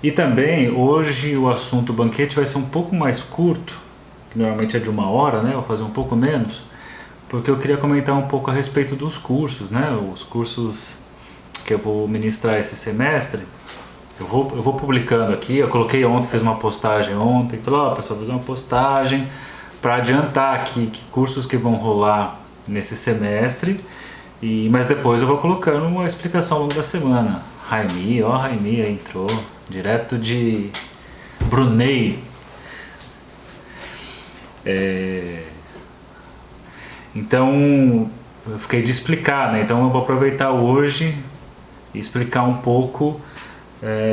E também, hoje o assunto banquete vai ser um pouco mais curto, que normalmente é de 1 hora, né? Eu vou fazer um pouco menos, porque eu queria comentar um pouco a respeito dos cursos, né? Os cursos que eu vou ministrar esse semestre. Eu vou publicando aqui, eu coloquei ontem, fiz uma postagem ontem, falei, ó, pessoal, vou fazer uma postagem para adiantar aqui que cursos que vão rolar nesse semestre, mas depois eu vou colocando uma explicação ao longo da semana. Raimi, ó, Raimi aí entrou, direto de Brunei. Então, eu fiquei de explicar, né? Então eu vou aproveitar hoje e explicar um pouco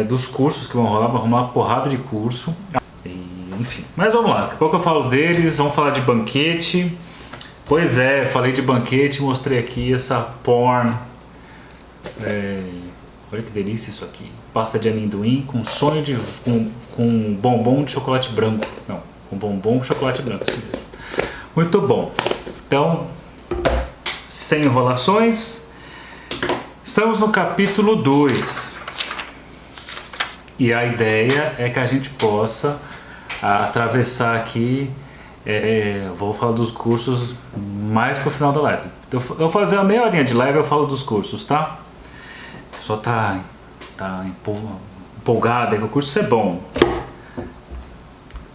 dos cursos que vão rolar. Vai rolar uma porrada de curso. Enfim, mas vamos lá, daqui a pouco eu falo deles, vamos falar de banquete. Pois é, falei de banquete, mostrei aqui essa porn. Olha que delícia isso aqui. Pasta de amendoim com sonho de. com bombom de chocolate branco. Não, com bombom de chocolate branco. Muito bom. Então, sem enrolações, estamos no capítulo 2. E a ideia é que a gente possa atravessar aqui. Vou falar dos cursos mais pro final da live. Eu vou fazer uma meia horinha de live, eu falo dos cursos, tá? Só tá empolgado, que o curso é bom,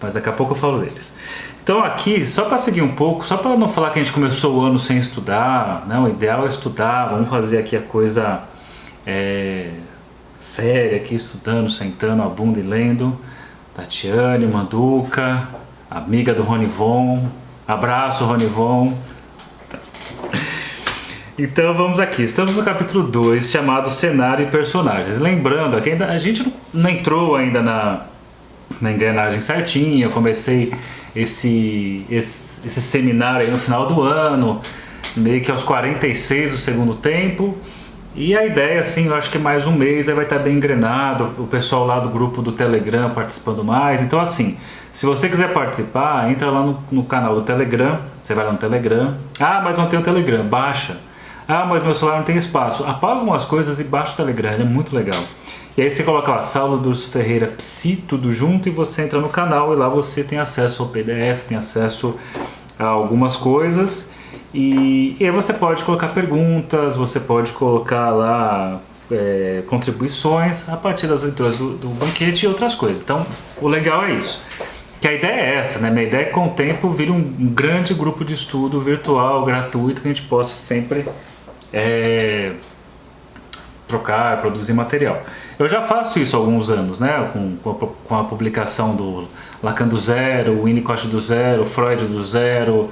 mas daqui a pouco eu falo deles. Então aqui, só para seguir um pouco, só para não falar que a gente começou o ano sem estudar, né? O ideal é estudar, vamos fazer aqui a coisa séria aqui, estudando, sentando a bunda e lendo. Tatiane Manduca, amiga do Ronivon, abraço Ronivon. Então vamos aqui, estamos no capítulo 2, chamado Cenário e Personagens. Lembrando, aqui a gente não entrou ainda na engrenagem certinha. Eu comecei esse seminário aí no final do ano, meio que aos 46 do segundo tempo. E a ideia, assim, eu acho que mais um mês aí vai estar bem engrenado, o pessoal lá do grupo do Telegram participando mais. Então assim, se você quiser participar, entra lá no canal do Telegram, você vai lá no Telegram. Ah, mas não tem o Telegram, baixa. Ah, mas meu celular não tem espaço. Apaga algumas coisas e baixa o Telegram, ele é muito legal. E aí você coloca lá, Saulo Durso Ferreira Psi, tudo junto, e você entra no canal e lá você tem acesso ao PDF, tem acesso a algumas coisas. E aí você pode colocar perguntas, você pode colocar lá contribuições a partir das leituras do banquete e outras coisas. Então, o legal é isso. Que a ideia é essa, né? Minha ideia é que com o tempo vire um grande grupo de estudo virtual, gratuito, que a gente possa sempre trocar, produzir material. Eu já faço isso há alguns anos, né? Com a publicação do Lacan do Zero, Winnicott do Zero, Freud do Zero,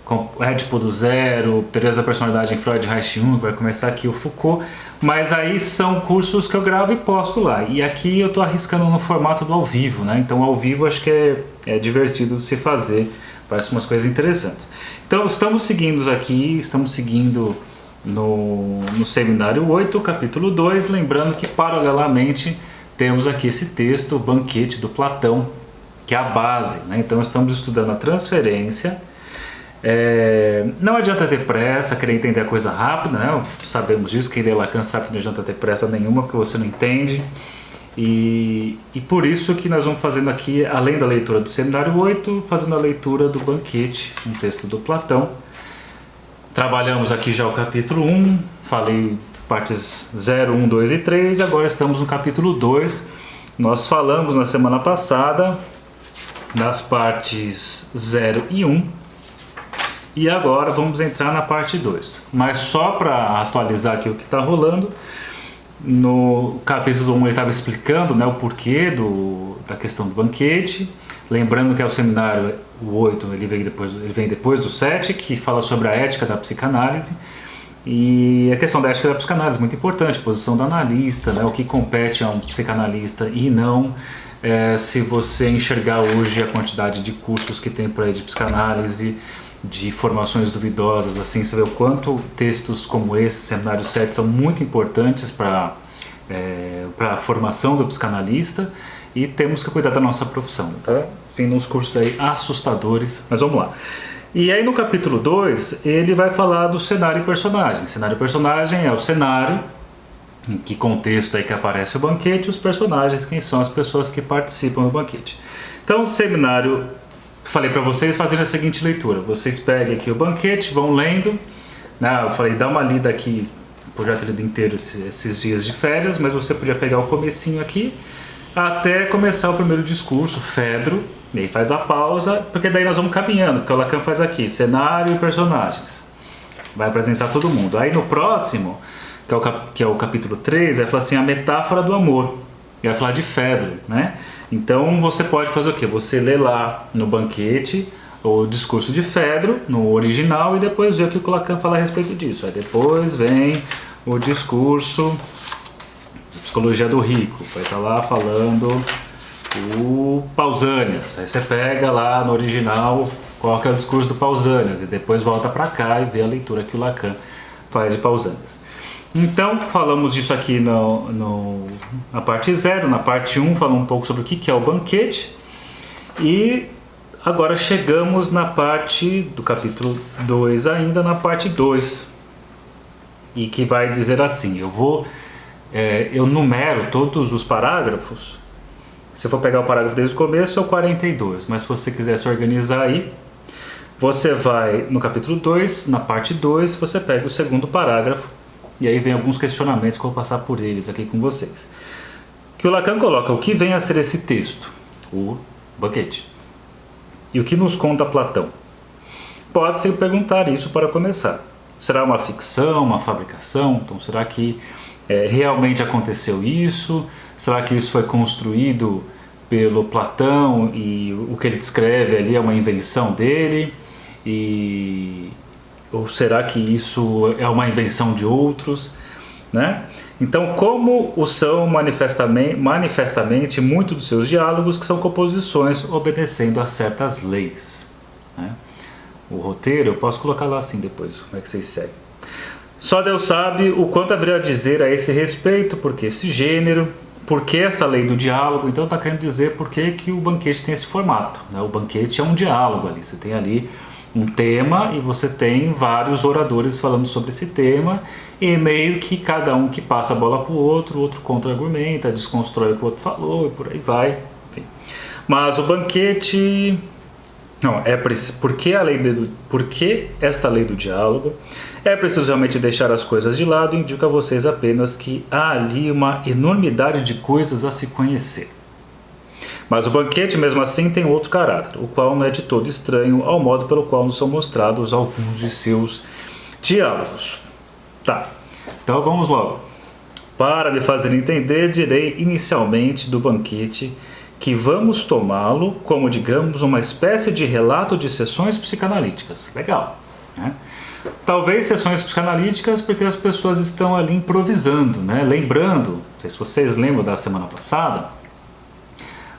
com Édipo do Zero, Teorias da Personalidade em Freud, Reich Jung, vai começar aqui o Foucault, mas aí são cursos que eu gravo e posto lá. E aqui eu estou arriscando no formato do ao vivo, né? Então ao vivo acho que é divertido de se fazer, parece umas coisas interessantes. Então estamos seguindo no Seminário 8, capítulo 2, lembrando que paralelamente temos aqui esse texto, o Banquete do Platão, que é a base, né? Então estamos estudando a transferência. Não adianta ter pressa, querer entender a coisa rápida, né? Sabemos disso, quem lê Lacan sabe que não adianta ter pressa nenhuma, porque você não entende. E por isso que nós vamos fazendo aqui, além da leitura do Seminário 8, fazendo a leitura do Banquete, um texto do Platão. Trabalhamos aqui já o capítulo 1, falei partes 0, 1, 2 e 3, e agora estamos no capítulo 2. Nós falamos na semana passada das partes 0 e 1, e agora vamos entrar na parte 2. Mas só para atualizar aqui o que está rolando, no capítulo 1 ele estava explicando, né, o porquê da questão do banquete. Lembrando que é o seminário, o 8, ele vem depois do 7, que fala sobre a ética da psicanálise. E a questão da ética da psicanálise é muito importante, a posição do analista, né, o que compete a um psicanalista e não. Se você enxergar hoje a quantidade de cursos que tem por aí de psicanálise, de formações duvidosas, assim, você vê o quanto textos como esse, Seminário 7, são muito importantes para a formação do psicanalista, e temos que cuidar da nossa profissão. Tá? Tem uns cursos aí assustadores, mas vamos lá. E aí no capítulo 2, ele vai falar do cenário e personagem. Cenário e personagem é o cenário, em que contexto aí que aparece o banquete, os personagens, quem são as pessoas que participam do banquete. Então, o seminário, falei para vocês fazerem a seguinte leitura. Vocês peguem aqui o banquete, vão lendo, né? Eu falei, dá uma lida aqui, o projeto lido inteiro esses dias de férias, mas você podia pegar o comecinho aqui, até começar o primeiro discurso, Fedro, e aí faz a pausa, porque daí nós vamos caminhando, porque o Lacan faz aqui, cenário e personagens. Vai apresentar todo mundo. Aí no próximo, que é o capítulo 3, vai falar assim, a metáfora do amor. E vai falar de Fedro, né? Então você pode fazer o quê? Você lê lá no banquete o discurso de Fedro, no original, e depois vê o que o Lacan fala a respeito disso. Aí depois vem o discurso de Psicologia do Rico, vai estar lá falando o Pausanias. Aí você pega lá no original qual que é o discurso do Pausanias, e depois volta para cá e vê a leitura que o Lacan faz de Pausanias. Então, falamos disso aqui na parte 0, na parte 1, falamos um pouco sobre o que é o banquete, e agora chegamos na parte do capítulo 2 ainda, na parte 2, e que vai dizer assim, eu numero todos os parágrafos. Se for pegar o parágrafo desde o começo é o 42, mas se você quiser se organizar aí, você vai no capítulo 2, na parte 2, você pega o segundo parágrafo, e aí vem alguns questionamentos que eu vou passar por eles aqui com vocês. Que o Lacan coloca o que vem a ser esse texto, o banquete. E o que nos conta Platão? Pode-se perguntar isso para começar. Será uma ficção, uma fabricação? Então será que realmente aconteceu isso? Será que isso foi construído pelo Platão e o que ele descreve ali é uma invenção dele? Ou será que isso é uma invenção de outros, né? Então, como o são manifestamente muitos dos seus diálogos que são composições obedecendo a certas leis, né? O roteiro, eu posso colocar lá assim depois, como é que vocês seguem. Só Deus sabe o quanto haveria a dizer a esse respeito, porque esse gênero, porque essa lei do diálogo. Então está querendo dizer por que o banquete tem esse formato, né? O banquete é um diálogo ali, você tem ali um tema e você tem vários oradores falando sobre esse tema, e meio que cada um que passa a bola para o outro contra-argumenta, desconstrói o que o outro falou e por aí vai. Enfim. Mas o banquete... Não, porque esta lei do diálogo é preciso realmente deixar as coisas de lado e indico a vocês apenas que há ali uma enormidade de coisas a se conhecer. Mas o banquete, mesmo assim, tem outro caráter, o qual não é de todo estranho ao modo pelo qual nos são mostrados alguns de seus diálogos. Tá, então vamos logo. Para me fazer entender, direi inicialmente do banquete que vamos tomá-lo como, digamos, uma espécie de relato de sessões psicanalíticas. Legal, né? Talvez sessões psicanalíticas porque as pessoas estão ali improvisando, né? Lembrando, não sei se vocês lembram da semana passada,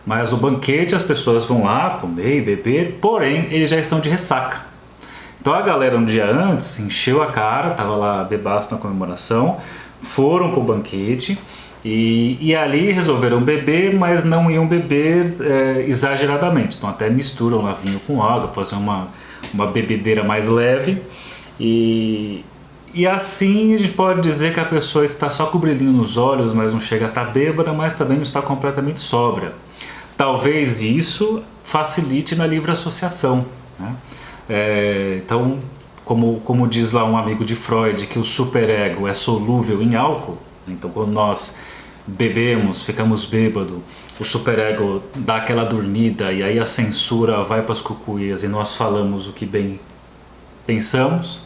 mas o banquete as pessoas vão lá comer e beber, porém eles já estão de ressaca. Então a galera um dia antes encheu a cara, estava lá bebaço na comemoração, foram para o banquete e ali resolveram beber, mas não iam beber exageradamente. Então até misturam lá vinho com água, fazer uma bebedeira mais leve. E assim a gente pode dizer que a pessoa está só com o brilhinho nos olhos, mas não chega a estar bêbada, mas também não está completamente sóbria. Talvez isso facilite na livre associação, né? Então, como diz lá um amigo de Freud, que o superego é solúvel em álcool, então quando nós bebemos, ficamos bêbados, o superego dá aquela dormida e aí a censura vai para as cucuias e nós falamos o que bem pensamos,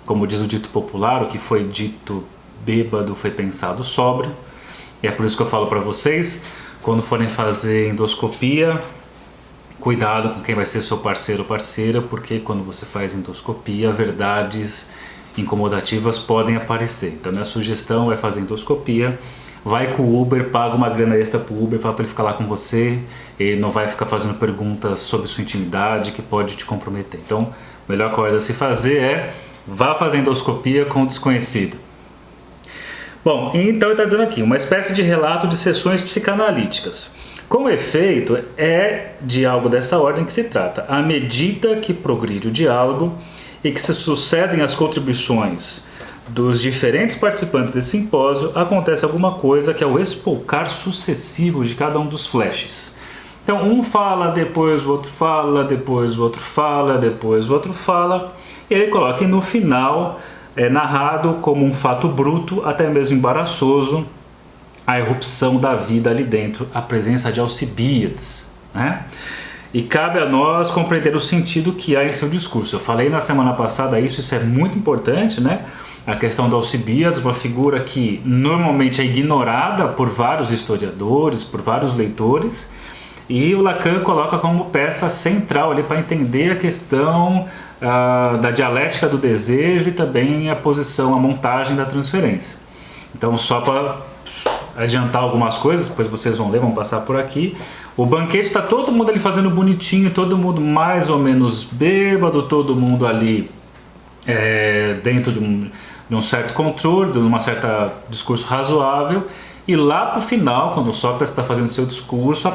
como diz o dito popular, o que foi dito bêbado foi pensado sóbrio, e é por isso que eu falo para vocês, quando forem fazer endoscopia, cuidado com quem vai ser seu parceiro ou parceira, porque quando você faz endoscopia, verdades incomodativas podem aparecer. Então minha sugestão é fazer endoscopia, vai com o Uber, paga uma grana extra pro Uber, fala para ele ficar lá com você, ele não vai ficar fazendo perguntas sobre sua intimidade que pode te comprometer. Então a melhor coisa a se fazer é vá fazer endoscopia com o desconhecido. Bom, então ele está dizendo aqui, uma espécie de relato de sessões psicanalíticas. Com efeito, é de algo dessa ordem que se trata. À medida que progride o diálogo e que se sucedem as contribuições dos diferentes participantes desse simpósio, acontece alguma coisa que é o espolcar sucessivo de cada um dos flashes. Então um fala, depois o outro fala, depois o outro fala, depois o outro fala, e ele coloca, e no final é narrado como um fato bruto, até mesmo embaraçoso, a irrupção da vida ali dentro, a presença de Alcibíades, né? E cabe a nós compreender o sentido que há em seu discurso. Eu falei na semana passada isso é muito importante, né? A questão do Alcibíades, uma figura que normalmente é ignorada por vários historiadores, por vários leitores, e o Lacan coloca como peça central ali para entender a questão da dialética do desejo e também a posição, a montagem da transferência. Então, só para adiantar algumas coisas, depois vocês vão ler, vão passar por aqui. O banquete está todo mundo ali fazendo bonitinho, todo mundo mais ou menos bêbado, todo mundo ali dentro de um certo controle, de uma certa discurso razoável. E lá para o final, quando o Sócrates está fazendo seu discurso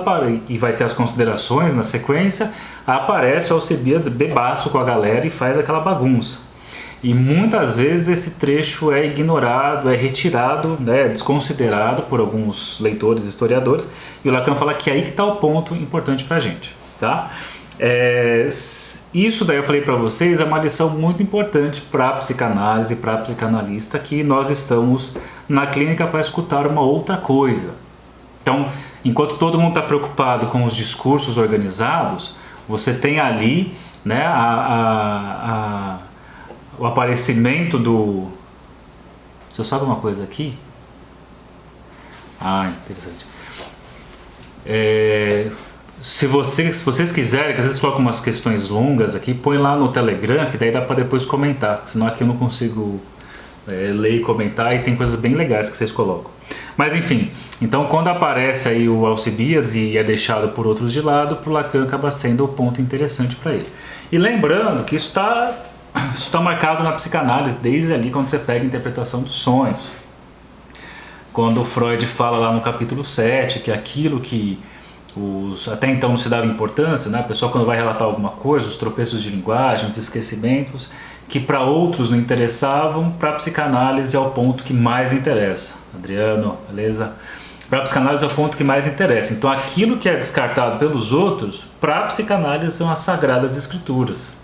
e vai ter as considerações na sequência, aparece o Alcibíades bebaço com a galera e faz aquela bagunça. E muitas vezes esse trecho é ignorado, é retirado, né, desconsiderado por alguns leitores, historiadores, e o Lacan fala que é aí que está o ponto importante para a gente. Tá? Isso daí eu falei para vocês é uma lição muito importante para a psicanálise, para a psicanalista, que nós estamos na clínica para escutar uma outra coisa. Então, enquanto todo mundo está preocupado com os discursos organizados, você tem ali, né, o aparecimento do... Deixa eu só ver uma coisa aqui. Interessante. Se vocês quiserem, que às vezes colocam umas questões longas aqui, põe lá no Telegram, que daí dá para depois comentar, senão aqui eu não consigo ler e comentar, e tem coisas bem legais que vocês colocam. Mas enfim, então quando aparece aí o Alcibíades e é deixado por outros de lado, para o Lacan acaba sendo o ponto interessante para ele. E lembrando que isso está marcado na psicanálise desde ali, quando você pega a interpretação dos sonhos. Quando o Freud fala lá no capítulo 7 que aquilo que até então não se dava importância, né? A pessoa quando vai relatar alguma coisa, os tropeços de linguagem, os esquecimentos, que para outros não interessavam, para a psicanálise é o ponto que mais interessa. Adriano, beleza? Para a psicanálise é o ponto que mais interessa. Então aquilo que é descartado pelos outros, para a psicanálise são as sagradas escrituras.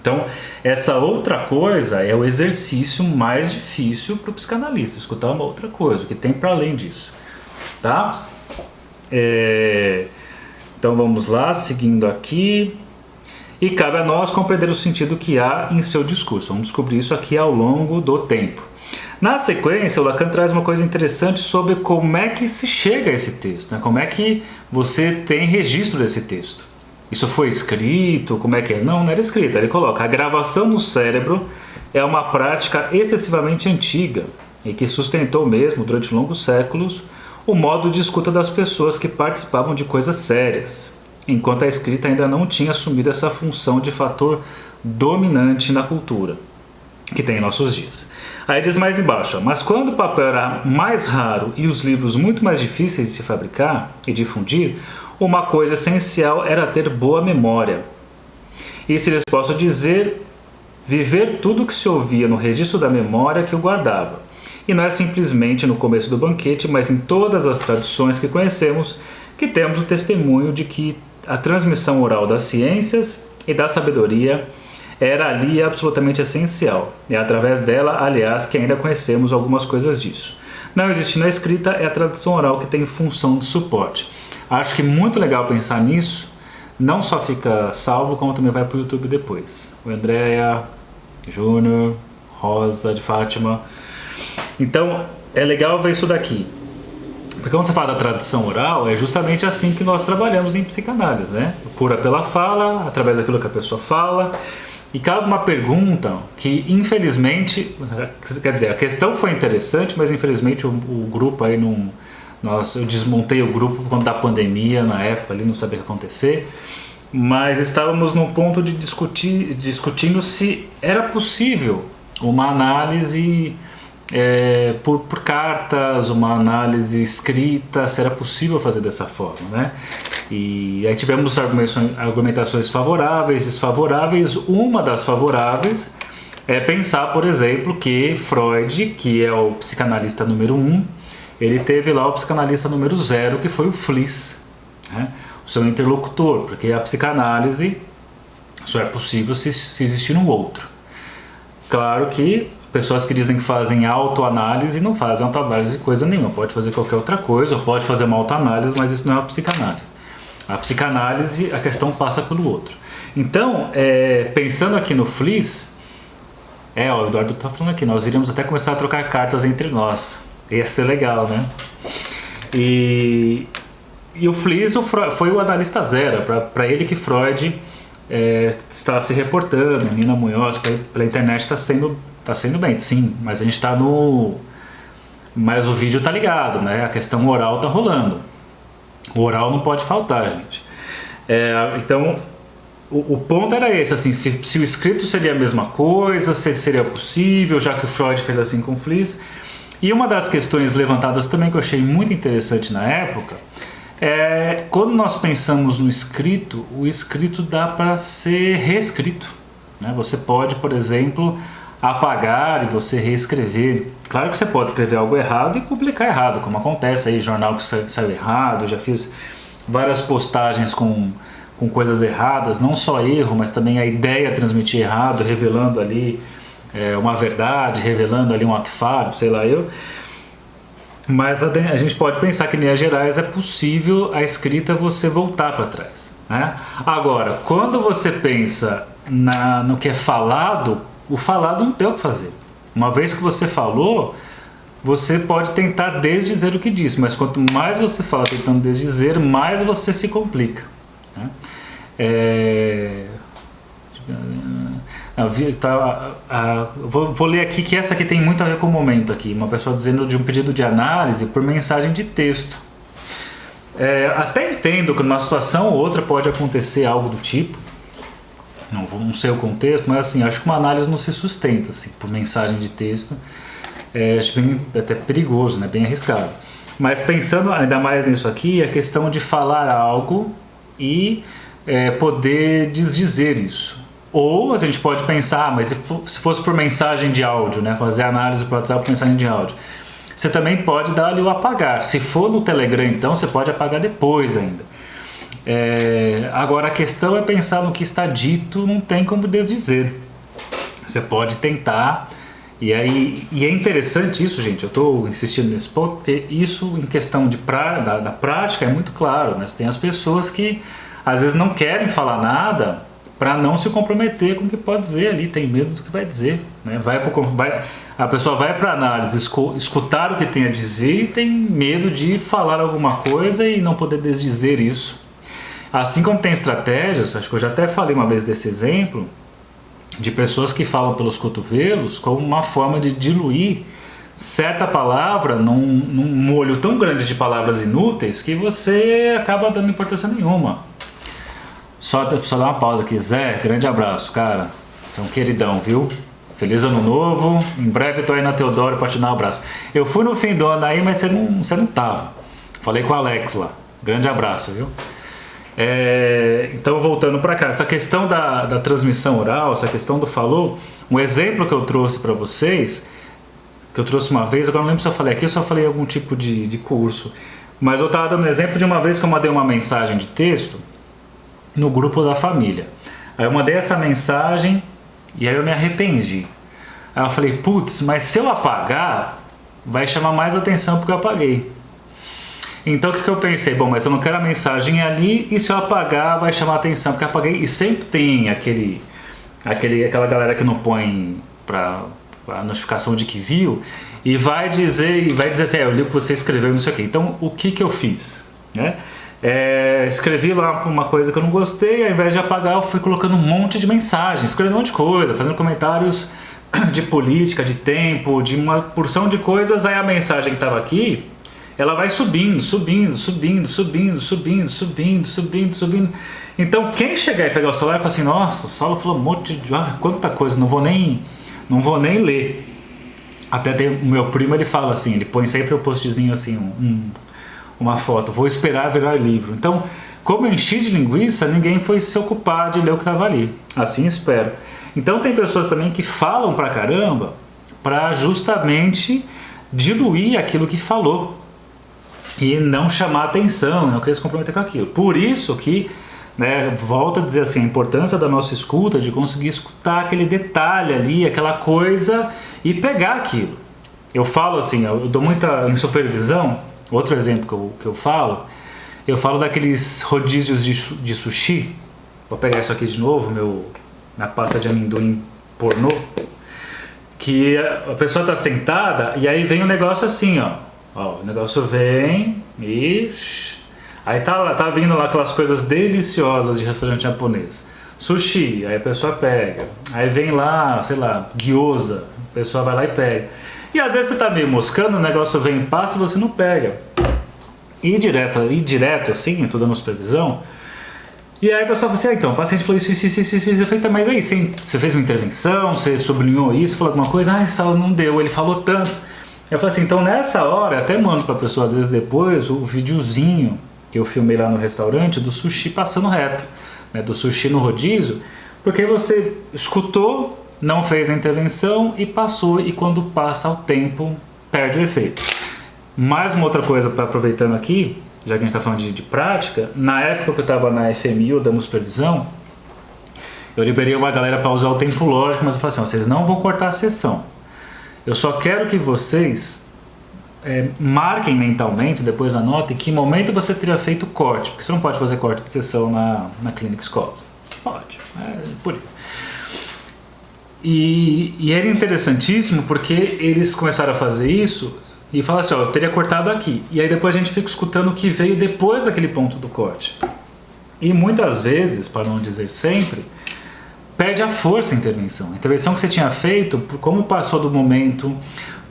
Então essa outra coisa é o exercício mais difícil para o psicanalista, escutar uma outra coisa, o que tem para além disso. Tá? Então vamos lá, seguindo aqui. E cabe a nós compreender o sentido que há em seu discurso. Vamos descobrir isso aqui ao longo do tempo. Na sequência, o Lacan traz uma coisa interessante sobre como é que se chega a esse texto, né? Como é que você tem registro desse texto. Isso foi escrito? Como é que é? Não era escrito. Ele coloca: a gravação no cérebro é uma prática excessivamente antiga e que sustentou mesmo, durante longos séculos, o modo de escuta das pessoas que participavam de coisas sérias, enquanto a escrita ainda não tinha assumido essa função de fator dominante na cultura que tem em nossos dias. Aí diz mais embaixo: mas quando o papel era mais raro e os livros muito mais difíceis de se fabricar e difundir, uma coisa essencial era ter boa memória. E se lhes posso dizer, viver tudo que se ouvia no registro da memória que o guardava. E não é simplesmente no começo do banquete, mas em todas as tradições que conhecemos, que temos o testemunho de que a transmissão oral das ciências e da sabedoria era ali absolutamente essencial. É através dela, aliás, que ainda conhecemos algumas coisas disso. Não existe na escrita, é a tradição oral que tem função de suporte. Acho que muito legal pensar nisso, não só fica salvo, como também vai para o YouTube depois. O Andréia, Júnior, Rosa de Fátima. Então, é legal ver isso daqui. Porque quando você fala da tradição oral, é justamente assim que nós trabalhamos em psicanálise, né? Pura pela fala, através daquilo que a pessoa fala. E cabe uma pergunta que, infelizmente, quer dizer, a questão foi interessante, mas infelizmente o grupo aí não... eu desmontei o grupo por conta da pandemia, na época ali, não sabia o que ia acontecer. Mas estávamos num ponto de discutindo se era possível uma análise por cartas, uma análise escrita, se era possível fazer dessa forma, né? E aí tivemos argumentações favoráveis, desfavoráveis. Uma das favoráveis é pensar, por exemplo, que Freud, que é o psicanalista número 1, ele teve lá o psicanalista número 0, que foi o Fliess, né? O seu interlocutor, porque a psicanálise só é possível se existir um outro. Claro que pessoas que dizem que fazem autoanálise não fazem autoanálise coisa nenhuma, pode fazer qualquer outra coisa, ou pode fazer uma autoanálise, mas isso não é uma psicanálise. A psicanálise, a questão passa pelo outro. Então, pensando aqui no Fliess, o Eduardo está falando aqui, nós iríamos até começar a trocar cartas entre nós, ia ser legal, né? E o Fliess foi o analista 0, para ele que Freud está se reportando, Nina Munhoz, pela internet está sendo bem, sim, mas a gente está mas o vídeo tá ligado, né? A questão oral tá rolando. O oral não pode faltar, gente. Então, o ponto era esse, assim, se o escrito seria a mesma coisa, se seria possível, já que o Freud fez assim com o Fliess. E uma das questões levantadas também que eu achei muito interessante na época quando nós pensamos no escrito, o escrito dá para ser reescrito, né? Você pode, por exemplo, apagar e você reescrever. Claro que você pode escrever algo errado e publicar errado, como acontece aí, jornal que saiu errado. Eu já fiz várias postagens com coisas erradas, não só erro, mas também a ideia transmitir errado, revelando ali uma verdade, revelando ali um ato falho, sei lá eu. Mas a gente pode pensar que em linhas gerais é possível a escrita você voltar para trás, né? Agora, quando você pensa no que é falado, o falado não tem o que fazer. Uma vez que você falou, você pode tentar desdizer o que disse, mas quanto mais você fala tentando desdizer, mais você se complica, né? Vou ler aqui que essa aqui tem muito a ver com o momento aqui. Uma pessoa dizendo de um pedido de análise por mensagem de texto. Até entendo que numa situação ou outra pode acontecer algo do tipo, não sei o contexto, mas assim, acho que uma análise não se sustenta assim, por mensagem de texto. Acho bem, até perigoso, né? Bem arriscado. Mas pensando ainda mais nisso aqui, a questão de falar algo e poder desdizer isso. Ou a gente pode pensar, mas se fosse por mensagem de áudio, né? Fazer análise por WhatsApp por mensagem de áudio, você também pode dar ali o apagar. Se for no Telegram, então, você pode apagar depois ainda. Agora a questão é pensar no que está dito, não tem como desdizer. Você pode tentar, e é interessante isso, gente. Eu estou insistindo nesse ponto, porque isso em questão da prática é muito claro, né? Você tem as pessoas que às vezes não querem falar nada para não se comprometer com o que pode dizer ali, tem medo do que vai dizer, né? A pessoa vai para análise, escutar o que tem a dizer e tem medo de falar alguma coisa e não poder desdizer isso. Assim como tem estratégias, acho que eu já até falei uma vez desse exemplo, de pessoas que falam pelos cotovelos como uma forma de diluir certa palavra num molho tão grande de palavras inúteis que você acaba dando importância nenhuma. Só dar uma pausa aqui. Zé, grande abraço, cara. Você é um queridão, viu? Feliz ano novo. Em breve eu tô aí na Teodoro pra te dar um abraço. Eu fui no fim do ano aí, mas você não tava. Falei com o Alex lá. Grande abraço, viu? Então, voltando pra cá. Essa questão da transmissão oral, essa questão do falou, um exemplo que eu trouxe pra vocês, que eu trouxe uma vez, agora não lembro se eu falei aqui, eu só falei algum tipo de curso. Mas eu tava dando exemplo de uma vez que eu mandei uma mensagem de texto no grupo da família. Aí eu mandei essa mensagem e aí eu me arrependi. Aí eu falei, putz, mas se eu apagar, vai chamar mais atenção porque eu apaguei. Então o que eu pensei? Bom, mas eu não quero a mensagem ali e se eu apagar vai chamar atenção porque eu apaguei. E sempre tem aquela galera que não põe a notificação de que viu e vai dizer assim, eu li o que você escreveu, não sei o quê. Então o que eu fiz, né? Escrevi lá uma coisa que eu não gostei, ao invés de apagar eu fui colocando um monte de mensagens, escrevendo um monte de coisa, fazendo comentários de política, de tempo, de uma porção de coisas. Aí a mensagem que estava aqui, ela vai subindo. Então quem chegar e pegar o celular e falar assim, nossa, o Saulo falou um monte de quanta coisa, não vou nem ler. Até o meu primo, ele fala assim, ele põe sempre um postzinho assim, uma foto, vou esperar virar livro. Então, como eu enchi de linguiça, ninguém foi se ocupar de ler o que estava ali. Assim espero. Então tem pessoas também que falam pra caramba para justamente diluir aquilo que falou e não chamar atenção, não querer se comprometer com aquilo. Por isso que, né, volto a dizer assim, a importância da nossa escuta, de conseguir escutar aquele detalhe ali, aquela coisa e pegar aquilo. Eu falo assim, eu dou muita em supervisão, outro exemplo que eu falo daqueles rodízios de sushi. Vou pegar isso aqui de novo, minha pasta de amendoim pornô, que a pessoa tá sentada e aí vem um negócio assim, ó, o negócio vem e aí tá vindo lá aquelas coisas deliciosas de restaurante japonês, sushi, aí a pessoa pega, aí vem lá, sei lá, gyoza, a pessoa vai lá e pega, e às vezes você tá meio moscando, o negócio vem e passa e você não pega, e direto assim, eu tô dando supervisão. E aí o pessoal fala assim, então, o paciente falou isso, eu falei, tá, mas aí, você fez uma intervenção, você sublinhou isso, falou alguma coisa, essa aula não deu, ele falou tanto. Eu falei assim, então nessa hora, até mando pra pessoa às vezes depois o videozinho que eu filmei lá no restaurante do sushi passando reto, né, do sushi no rodízio, porque você escutou, não fez a intervenção e passou, e quando passa o tempo, perde o efeito. Mais uma outra coisa, aproveitando aqui, já que a gente está falando de prática, na época que eu estava na FMU dando supervisão, eu liberei uma galera para usar o tempo lógico, mas eu falei assim, vocês não vão cortar a sessão. Eu só quero que vocês marquem mentalmente, depois anotem, que momento você teria feito o corte, porque você não pode fazer corte de sessão na clínica escola. Pode, por aí. E era interessantíssimo porque eles começaram a fazer isso e fala assim, eu teria cortado aqui. E aí depois a gente fica escutando o que veio depois daquele ponto do corte. E muitas vezes, para não dizer sempre, perde a força a intervenção. A intervenção que você tinha feito, como passou do momento,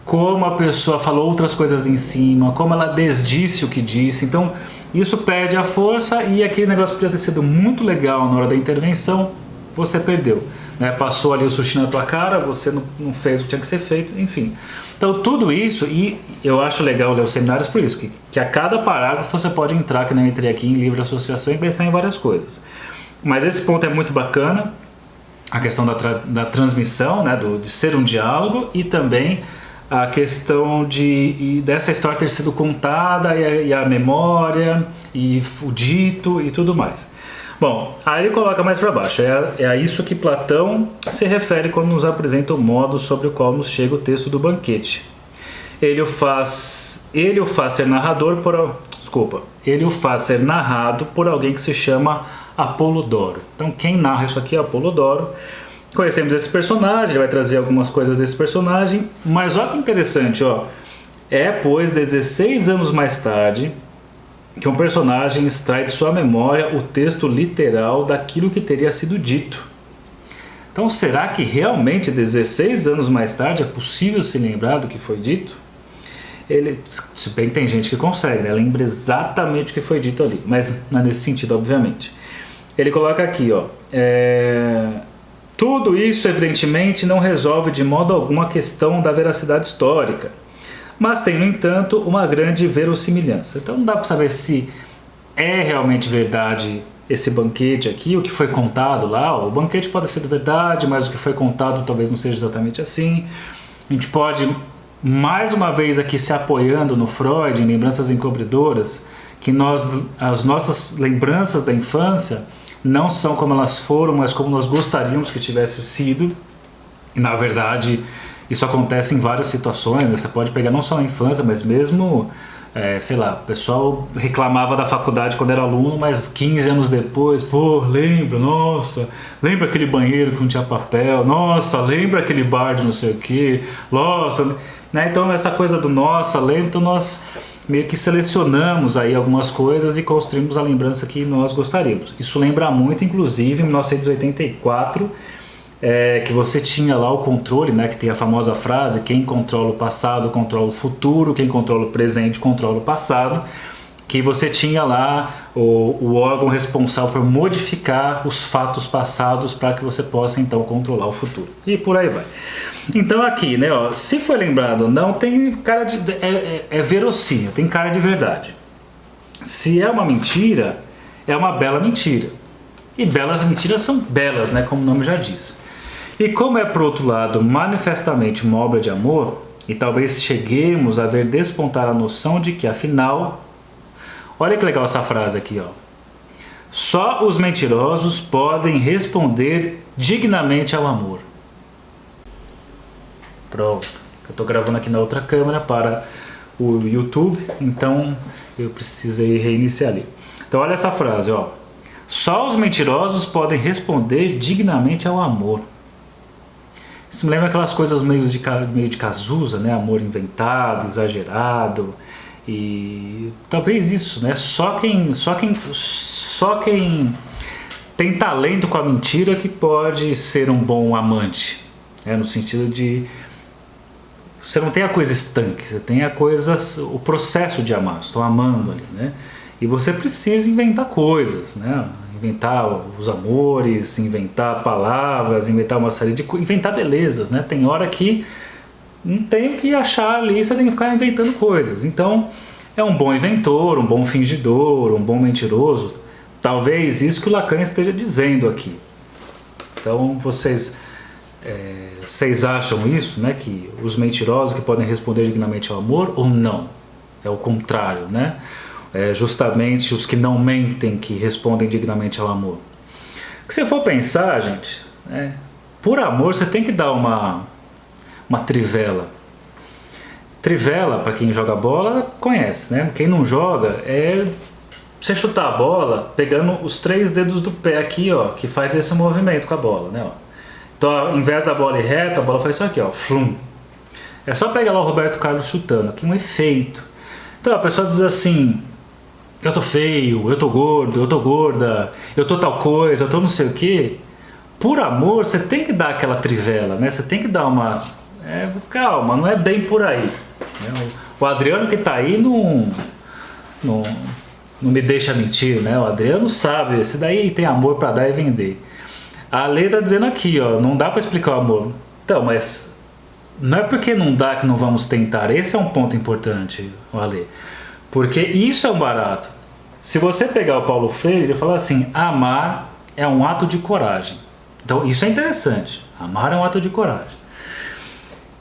como a pessoa falou outras coisas em cima, como ela desdisse o que disse. Então, isso perde a força e aquele negócio que podia ter sido muito legal na hora da intervenção, você perdeu. Né? Passou ali o sushi na tua cara, você não fez o que tinha que ser feito, enfim. Então tudo isso, e eu acho legal ler os seminários por isso, que a cada parágrafo você pode entrar, que nem eu entrei aqui em livre associação e pensar em várias coisas. Mas esse ponto é muito bacana, a questão da transmissão, né, de ser um diálogo, e também a questão dessa história ter sido contada, e a memória, e o dito e tudo mais. Bom, aí ele coloca mais para baixo, é a isso que Platão se refere quando nos apresenta o modo sobre o qual nos chega o texto do banquete. Ele o faz ser narrado por alguém que se chama Apolodoro. Então quem narra isso aqui é Apolodoro. Conhecemos esse personagem, ele vai trazer algumas coisas desse personagem, mas olha que interessante, pois 16 anos mais tarde que um personagem extrai de sua memória o texto literal daquilo que teria sido dito. Então, será que realmente 16 anos mais tarde é possível se lembrar do que foi dito? Se bem que tem gente que consegue, né? Lembra exatamente o que foi dito ali, mas não é nesse sentido, obviamente. Ele coloca aqui, tudo isso, evidentemente, não resolve de modo algum a questão da veracidade histórica, mas tem, no entanto, uma grande verossimilhança. Então não dá para saber se é realmente verdade esse banquete aqui, o que foi contado lá. O banquete pode ser verdade, mas o que foi contado talvez não seja exatamente assim. A gente pode, mais uma vez aqui se apoiando no Freud, em Lembranças Encobridoras, que as nossas lembranças da infância não são como elas foram, mas como nós gostaríamos que tivesse sido. E na verdade isso acontece em várias situações, né? Você pode pegar não só na infância, mas mesmo, sei lá, o pessoal reclamava da faculdade quando era aluno, mas 15 anos depois, lembra aquele banheiro que não tinha papel, nossa, lembra aquele bar de não sei o que, nossa, né? Então essa coisa do nossa, lembra, então nós meio que selecionamos aí algumas coisas e construímos a lembrança que nós gostaríamos. Isso lembra muito, inclusive, em 1984, que você tinha lá o controle, né, que tem a famosa frase: quem controla o passado controla o futuro, quem controla o presente controla o passado, que você tinha lá o órgão responsável por modificar os fatos passados para que você possa então controlar o futuro, e por aí vai. Então aqui, né, se foi lembrado, não tem cara de... é verossímil, tem cara de verdade. Se é uma mentira, é uma bela mentira. E belas mentiras são belas, né, como o nome já diz. E como é, por outro lado, manifestamente uma obra de amor, e talvez cheguemos a ver despontar a noção de que, afinal, olha que legal essa frase aqui, ó. Só os mentirosos podem responder dignamente ao amor. Pronto. Eu estou gravando aqui na outra câmera para o YouTube, então eu precisei reiniciar ali. Então olha essa frase, ó. Só os mentirosos podem responder dignamente ao amor. Isso me lembra aquelas coisas meio de Cazuza, né? Amor inventado, exagerado. E talvez isso, né? Só quem tem talento com a mentira que pode ser um bom amante, né? No sentido de você não tem a coisa estanque, você tem o processo de amar. Estou amando ali, né? E você precisa inventar coisas, né? Inventar os amores, inventar palavras, inventar uma série de coisas, inventar belezas, né? Tem hora que não tem o que achar ali, você tem que ficar inventando coisas. Então, é um bom inventor, um bom fingidor, um bom mentiroso. Talvez isso que o Lacan esteja dizendo aqui. Então, vocês acham isso, né? Que os mentirosos que podem responder dignamente ao amor ou não? É o contrário, né? É justamente os que não mentem que respondem dignamente ao amor. Se você for pensar, gente, por amor você tem que dar uma trivela. Trivela, para quem joga bola, conhece, né? Quem não joga é você chutar a bola pegando os 3 dedos do pé aqui, ó, que faz esse movimento com a bola, né? Ó. Então, ao invés da bola ir reta, a bola faz isso aqui, ó, flum. É só pegar lá o Roberto Carlos chutando, aqui um efeito. Então a pessoa diz assim: eu tô feio, eu tô gordo, eu tô gorda, eu tô tal coisa, eu tô não sei o quê. Por amor, você tem que dar aquela trivela, né? Você tem que dar uma... calma, não é bem por aí. Né? O Adriano que tá aí não me deixa mentir, né? O Adriano sabe, esse daí tem amor pra dar e vender. A lei tá dizendo aqui, ó, não dá pra explicar o amor. Então, mas não é porque não dá que não vamos tentar. Esse é um ponto importante, Ale. Porque isso é um barato. Se você pegar o Paulo Freire, ele fala assim: amar é um ato de coragem. Então isso é interessante. Amar é um ato de coragem.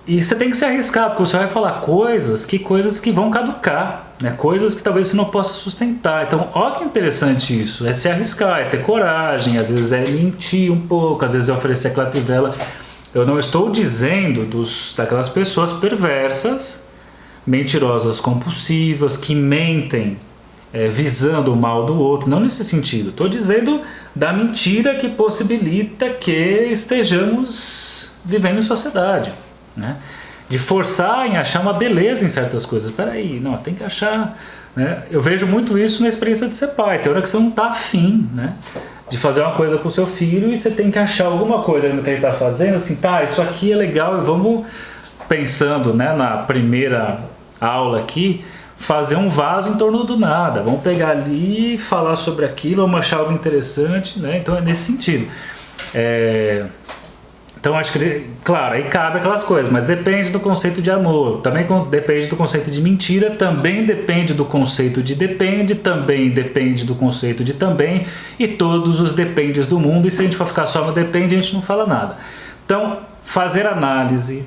E você tem que se arriscar, porque você vai falar coisas que vão caducar, né? Coisas que talvez você não possa sustentar. Então, olha que interessante isso. É se arriscar, é ter coragem, às vezes é mentir um pouco, às vezes é oferecer aquela trivela. Eu não estou dizendo daquelas pessoas perversas, mentirosas compulsivas, que mentem visando o mal do outro, não nesse sentido. Estou dizendo da mentira que possibilita que estejamos vivendo em sociedade, né? De forçar em achar uma beleza em certas coisas. Espera aí, não, tem que achar, né? Eu vejo muito isso na experiência de ser pai. Tem hora que você não está afim, né, de fazer uma coisa com o seu filho e você tem que achar alguma coisa no que ele está fazendo, assim, tá, isso aqui é legal e vamos, pensando, né, na primeira aula aqui, fazer um vaso em torno do nada. Vamos pegar ali e falar sobre aquilo, vamos achar algo interessante, né? Então é nesse sentido. Então acho que, claro, aí cabe aquelas coisas, mas depende do conceito de amor, também depende do conceito de mentira, também depende do conceito de depende, também depende do conceito de também, e todos os dependes do mundo, e se a gente for ficar só no depende, a gente não fala nada. Então, fazer análise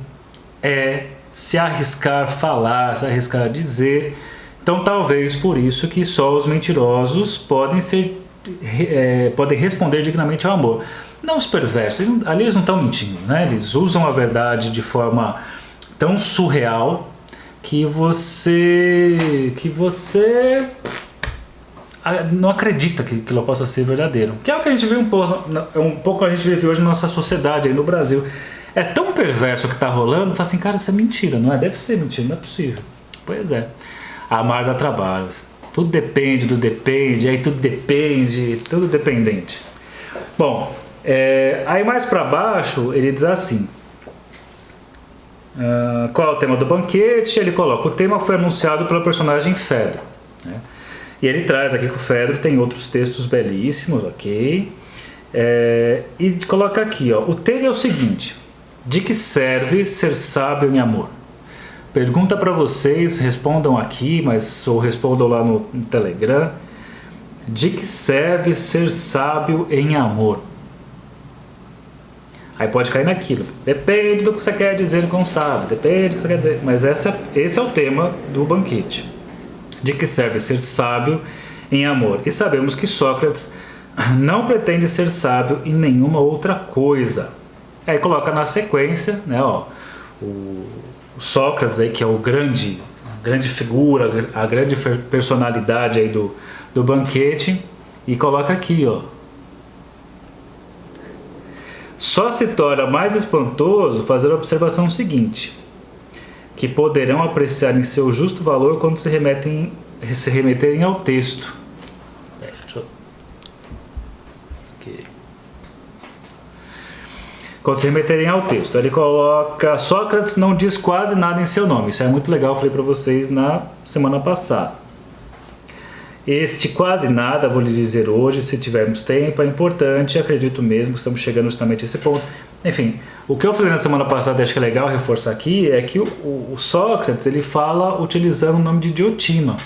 é se arriscar falar, se arriscar dizer. Então talvez por isso que só os mentirosos podem responder dignamente ao amor. Não os perversos, ali eles não estão mentindo, né? Eles usam a verdade de forma tão surreal que você não acredita que aquilo possa ser verdadeiro. Que é o que a gente vê um pouco a gente vive hoje na nossa sociedade aí no Brasil. É tão perverso o que está rolando, fala assim, cara, isso é mentira, não é? Deve ser mentira, não é possível. Pois é. Amar dá trabalho. Tudo depende do depende, aí tudo depende, tudo dependente. Bom, aí mais para baixo ele diz assim: qual é o tema do banquete? Ele coloca: o tema foi anunciado pelo personagem Fedro, né? E ele traz aqui que o Fedro tem outros textos belíssimos, ok? E coloca aqui, ó, o tema é o seguinte: de que serve ser sábio em amor? Pergunta para vocês, respondam aqui, ou respondam lá no Telegram. De que serve ser sábio em amor? Aí pode cair naquilo. Depende do que você quer dizer com sábio, depende do que você quer dizer. Mas esse é o tema do banquete. De que serve ser sábio em amor. E sabemos que Sócrates não pretende ser sábio em nenhuma outra coisa. Aí coloca na sequência, né, ó, o Sócrates aí, que é a grande figura, a grande personalidade aí do banquete, e coloca aqui, ó: só se torna mais espantoso fazer a observação seguinte, que poderão apreciar em seu justo valor quando se remeterem ao texto. Quando se remeterem ao texto, ele coloca: Sócrates não diz quase nada em seu nome. Isso é muito legal, eu falei para vocês na semana passada. Este quase nada, vou lhes dizer hoje, se tivermos tempo, é importante, acredito mesmo que estamos chegando justamente a esse ponto. Enfim, o que eu falei na semana passada, acho que é legal reforçar aqui, é que o Sócrates, ele fala utilizando o nome de Diotima,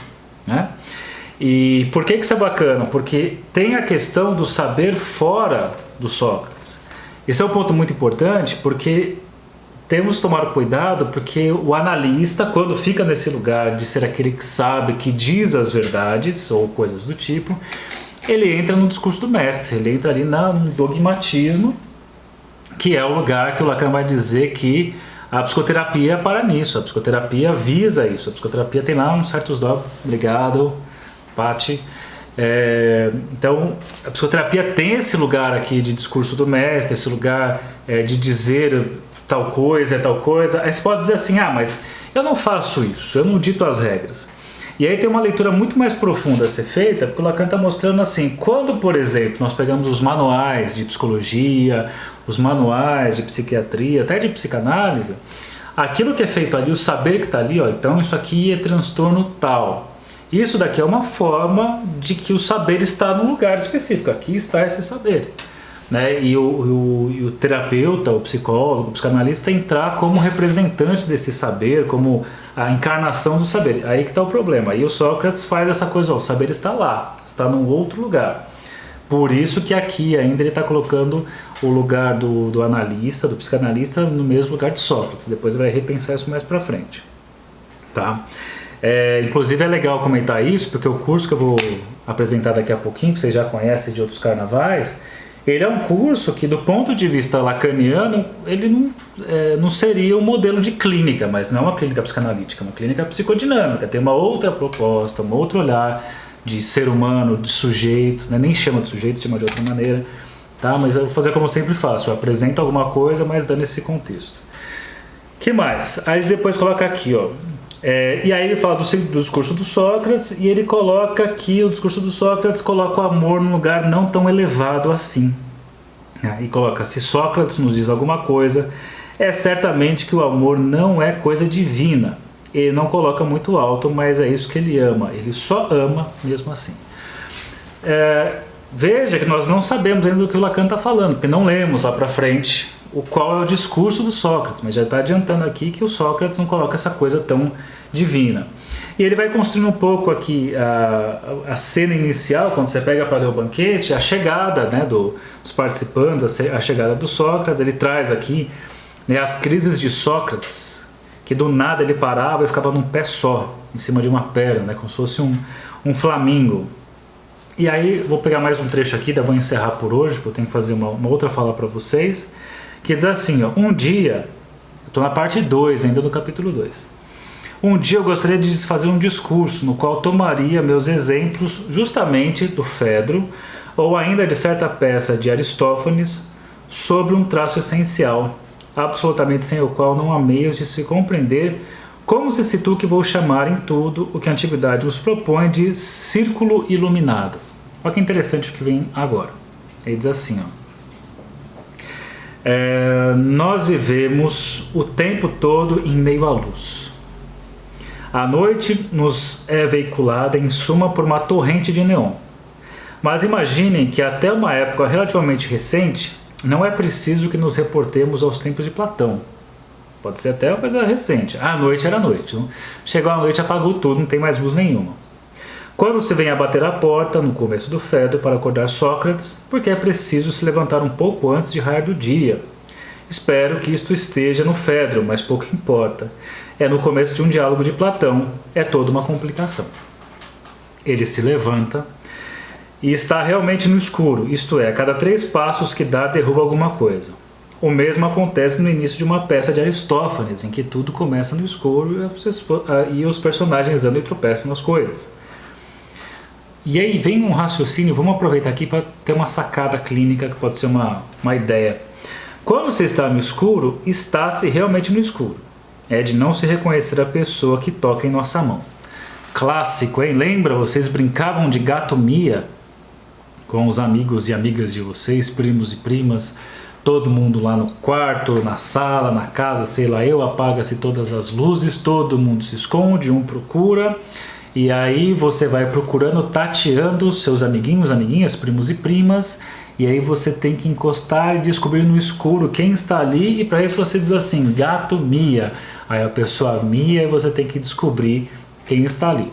né? E por que isso é bacana? Porque tem a questão do saber fora do Sócrates. Esse é um ponto muito importante, porque temos que tomar cuidado, porque o analista, quando fica nesse lugar de ser aquele que sabe, que diz as verdades, ou coisas do tipo, ele entra no discurso do mestre, ele entra ali no dogmatismo, que é o lugar que o Lacan vai dizer que a psicoterapia é para nisso, a psicoterapia visa isso, a psicoterapia tem lá uns certos dogmas. Obrigado, Pati. Então a psicoterapia tem esse lugar aqui de discurso do mestre, esse lugar de dizer tal coisa é tal coisa. Aí você pode dizer assim: mas eu não faço isso, eu não dito as regras. E aí tem uma leitura muito mais profunda a ser feita, porque o Lacan está mostrando assim: quando, por exemplo, nós pegamos os manuais de psicologia, os manuais de psiquiatria, até de psicanálise, aquilo que é feito ali, o saber que está ali, então isso aqui é transtorno tal. Isso daqui é uma forma de que o saber está num lugar específico. Aqui está esse saber, né? E o terapeuta, o psicólogo, o psicanalista entrar como representante desse saber, como a encarnação do saber. Aí que está o problema. Aí o Sócrates faz essa coisa: o saber está lá, está num outro lugar. Por isso que aqui ainda ele está colocando o lugar do analista, do psicanalista, no mesmo lugar de Sócrates. Depois ele vai repensar isso mais para frente, tá? Inclusive é legal comentar isso, porque o curso que eu vou apresentar daqui a pouquinho, que vocês já conhecem de outros carnavais, ele é um curso que, do ponto de vista lacaniano, ele não seria um modelo de clínica, mas não é uma clínica psicanalítica, é uma clínica psicodinâmica, tem uma outra proposta, um outro olhar de ser humano, de sujeito, né? Nem chama de sujeito, chama de outra maneira, tá? Mas eu vou fazer como eu sempre faço, eu apresento alguma coisa, mas dando esse contexto. Que mais? Aí depois coloca aqui, ó. E aí ele fala do discurso do Sócrates, e ele coloca aqui, o discurso do Sócrates coloca o amor num lugar não tão elevado assim. E coloca: se Sócrates nos diz alguma coisa, é certamente que o amor não é coisa divina. Ele não coloca muito alto, mas é isso que ele ama. Ele só ama mesmo assim. Veja que nós não sabemos ainda do que o Lacan está falando, porque não lemos lá para frente qual é o discurso do Sócrates, mas já está adiantando aqui que o Sócrates não coloca essa coisa tão divina. E ele vai construindo um pouco aqui a cena inicial, quando você pega para ler o banquete, a chegada, né, dos participantes, a chegada do Sócrates. Ele traz aqui, né, as crises de Sócrates, que do nada ele parava e ficava num pé só, em cima de uma perna, né, como se fosse um flamingo. E aí, vou pegar mais um trecho aqui, daí vou encerrar por hoje, porque eu tenho que fazer uma outra fala para vocês, que diz assim, ó: um dia, estou na parte 2 ainda do capítulo 2, um dia eu gostaria de fazer um discurso no qual tomaria meus exemplos justamente do Fedro, ou ainda de certa peça de Aristófanes, sobre um traço essencial, absolutamente sem o qual não há meios de se compreender como se situa o que vou chamar em tudo o que a antiguidade nos propõe de círculo iluminado. Olha que interessante o que vem agora. Ele diz assim, ó: nós vivemos o tempo todo em meio à luz. A noite nos é veiculada em suma por uma torrente de neon. Mas imaginem que até uma época relativamente recente, não é preciso que nos reportemos aos tempos de Platão. Pode ser até uma coisa recente. A noite era noite. Não? Chegou a noite, apagou tudo, não tem mais luz nenhuma. Quando se vem a bater a porta, no começo do Fedro, para acordar Sócrates, porque é preciso se levantar um pouco antes de raiar do dia. Espero que isto esteja no Fedro, mas pouco importa. É no começo de um diálogo de Platão, é toda uma complicação. Ele se levanta e está realmente no escuro, isto é, a cada 3 passos que dá derruba alguma coisa. O mesmo acontece no início de uma peça de Aristófanes, em que tudo começa no escuro e os personagens andam e tropeçam nas coisas. E aí vem um raciocínio, vamos aproveitar aqui para ter uma sacada clínica que pode ser uma ideia. Quando você está no escuro, está-se realmente no escuro. É de não se reconhecer a pessoa que toca em nossa mão. Clássico, hein? Lembra? Vocês brincavam de gato Mia com os amigos e amigas de vocês, primos e primas, todo mundo lá no quarto, na sala, na casa, sei lá eu, apaga-se todas as luzes, todo mundo se esconde, um procura, e aí você vai procurando, tateando seus amiguinhos, amiguinhas, primos e primas, e aí você tem que encostar e descobrir no escuro quem está ali, e para isso você diz assim, gato Mia. Aí a pessoa mia e você tem que descobrir quem está ali.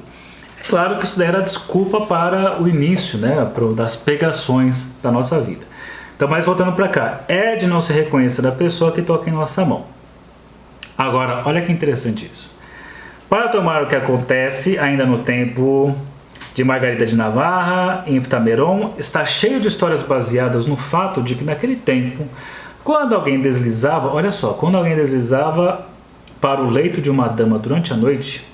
É claro que isso daí era desculpa para o início, né, das pegações da nossa vida. Então, mas voltando para cá, é de não se reconhecer a pessoa que toca em nossa mão. Agora, olha que interessante isso. Para tomar o que acontece, ainda no tempo de Margarida de Navarra, em Heptameron, está cheio de histórias baseadas no fato de que naquele tempo, quando alguém deslizava, olha só, quando alguém deslizava para o leito de uma dama durante a noite,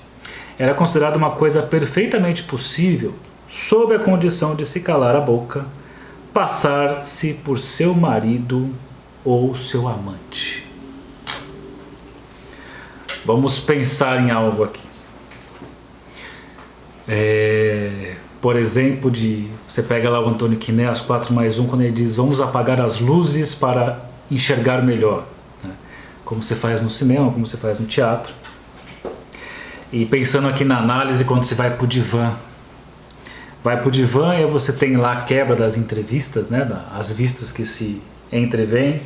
era considerado uma coisa perfeitamente possível, sob a condição de se calar a boca, passar-se por seu marido ou seu amante. Vamos pensar em algo aqui. Por exemplo, você pega lá o Antônio Quiné, as 4+1, quando ele diz vamos apagar as luzes para enxergar melhor. Como você faz no cinema, como você faz no teatro. E pensando aqui na análise, quando você vai para o divã. Vai para o divã e você tem lá a quebra das entrevistas, né? As vistas que se entrevêm.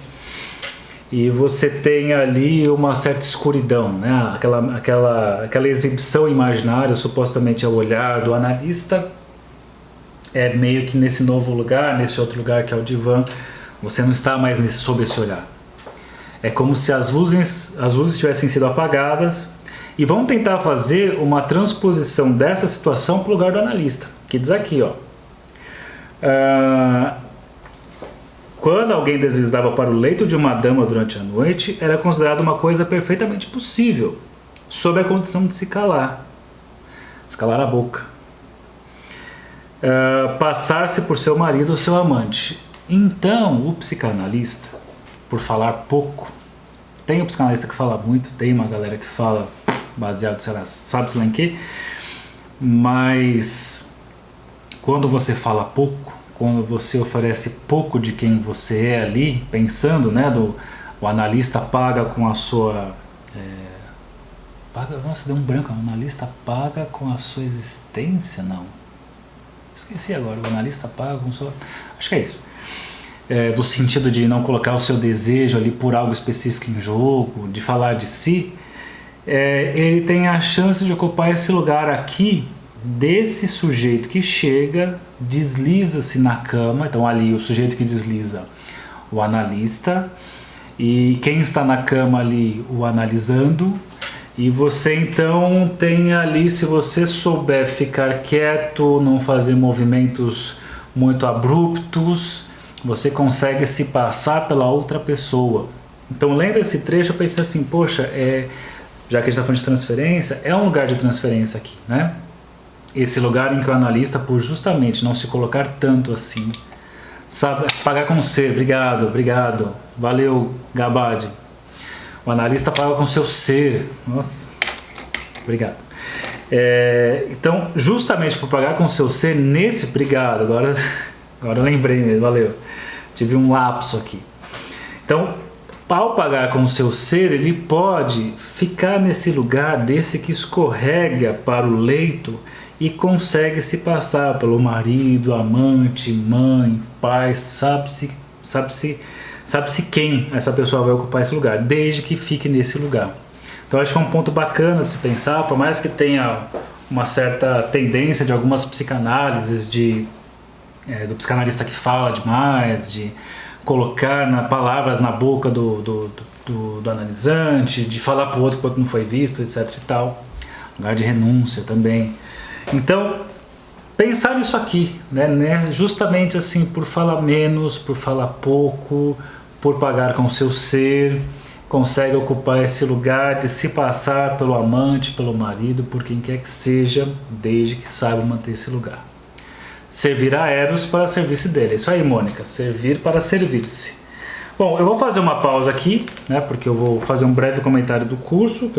E você tem ali uma certa escuridão, né? Aquela exibição imaginária, supostamente ao olhar do analista, é meio que nesse novo lugar, nesse outro lugar que é o divã, você não está mais sob esse olhar. É como se as luzes tivessem sido apagadas. E vamos tentar fazer uma transposição dessa situação para o lugar do analista, que diz aqui, ó. Quando alguém deslizava para o leito de uma dama durante a noite, era considerado uma coisa perfeitamente possível, sob a condição de se calar a boca. Passar-se por seu marido ou seu amante. Então, o psicanalista, por falar pouco, tem um psicanalista que fala muito, tem uma galera que fala baseado, sei lá, sabe-se lá em quê, mas quando você fala pouco, quando você oferece pouco de quem você é ali, pensando, né, o analista paga com a sua... nossa, deu um branco, o analista paga com a sua existência? Não. Esqueci agora, o analista paga com a sua... Acho que é isso. Do sentido de não colocar o seu desejo ali por algo específico em jogo, de falar de si, ele tem a chance de ocupar esse lugar aqui desse sujeito que chega, desliza-se na cama, então ali o sujeito que desliza, o analista, e quem está na cama ali, o analisando, e você então tem ali, se você souber ficar quieto, não fazer movimentos muito abruptos, você consegue se passar pela outra pessoa. Então, lendo esse trecho, eu pensei assim, poxa, já que a gente está falando de transferência, é um lugar de transferência aqui, né? Esse lugar em que o analista, por justamente não se colocar tanto assim, sabe, pagar com ser, obrigado, valeu, Gabade. O analista paga com seu ser, nossa, obrigado. Então, justamente por pagar com seu ser, obrigado, agora eu lembrei mesmo, valeu, tive um lapso aqui. Então, ao pagar com o seu ser, ele pode ficar nesse lugar desse que escorrega para o leito e consegue se passar pelo marido, amante, mãe, pai, sabe-se quem essa pessoa vai ocupar esse lugar, desde que fique nesse lugar. Então acho que é um ponto bacana de se pensar, por mais que tenha uma certa tendência de algumas psicanálises, do psicanalista que fala demais, de colocar palavras na boca do analisante, de falar para o outro que o outro não foi visto, etc e tal. Lugar de renúncia também. Então, pensar nisso aqui, né? Justamente assim, por falar menos, por falar pouco, por pagar com o seu ser, consegue ocupar esse lugar de se passar pelo amante, pelo marido, por quem quer que seja, desde que saiba manter esse lugar. Servir a Eros para servir-se dele. É isso aí, Mônica. Servir para servir-se. Bom, eu vou fazer uma pausa aqui, né? Porque eu vou fazer um breve comentário do curso,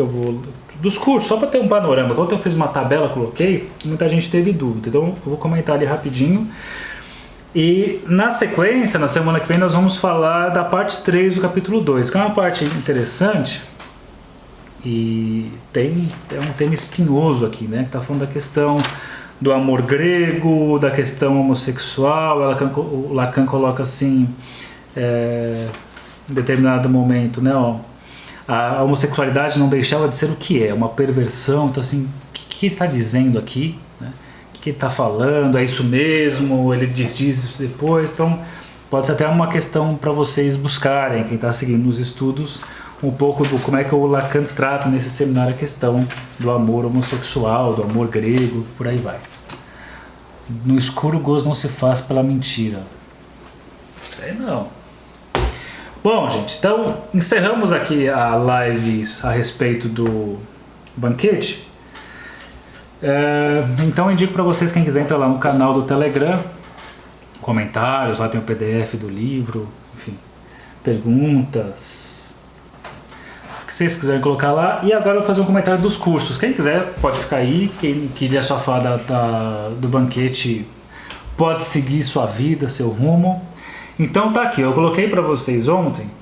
dos cursos, só para ter um panorama. Quando eu fiz uma tabela, coloquei, muita gente teve dúvida. Então eu vou comentar ali rapidinho. E na sequência, na semana que vem, nós vamos falar da parte 3 do capítulo 2, que é uma parte interessante e é um tema espinhoso aqui, né? Que está falando da questão do amor grego, da questão homossexual. O Lacan coloca assim, em determinado momento, né? A homossexualidade não deixava de ser o que é, uma perversão. Então assim, o que ele está dizendo aqui, né? O que ele está falando, é isso mesmo, ele diz isso depois. Então pode ser até uma questão para vocês buscarem, quem está seguindo os estudos, um pouco do como é que o Lacan trata nesse seminário a questão do amor homossexual, do amor grego, por aí vai. No escuro o gozo não se faz pela mentira. Sei não. Bom, gente, então encerramos aqui a live a respeito do banquete. Então eu indico para vocês, quem quiser entrar lá no canal do Telegram, comentários, lá tem o PDF do livro, enfim, perguntas, o que vocês quiserem colocar lá. E agora eu vou fazer um comentário dos cursos. Quem quiser pode ficar aí, quem queria só falar do banquete pode seguir sua vida, seu rumo. Então tá aqui, eu coloquei para vocês ontem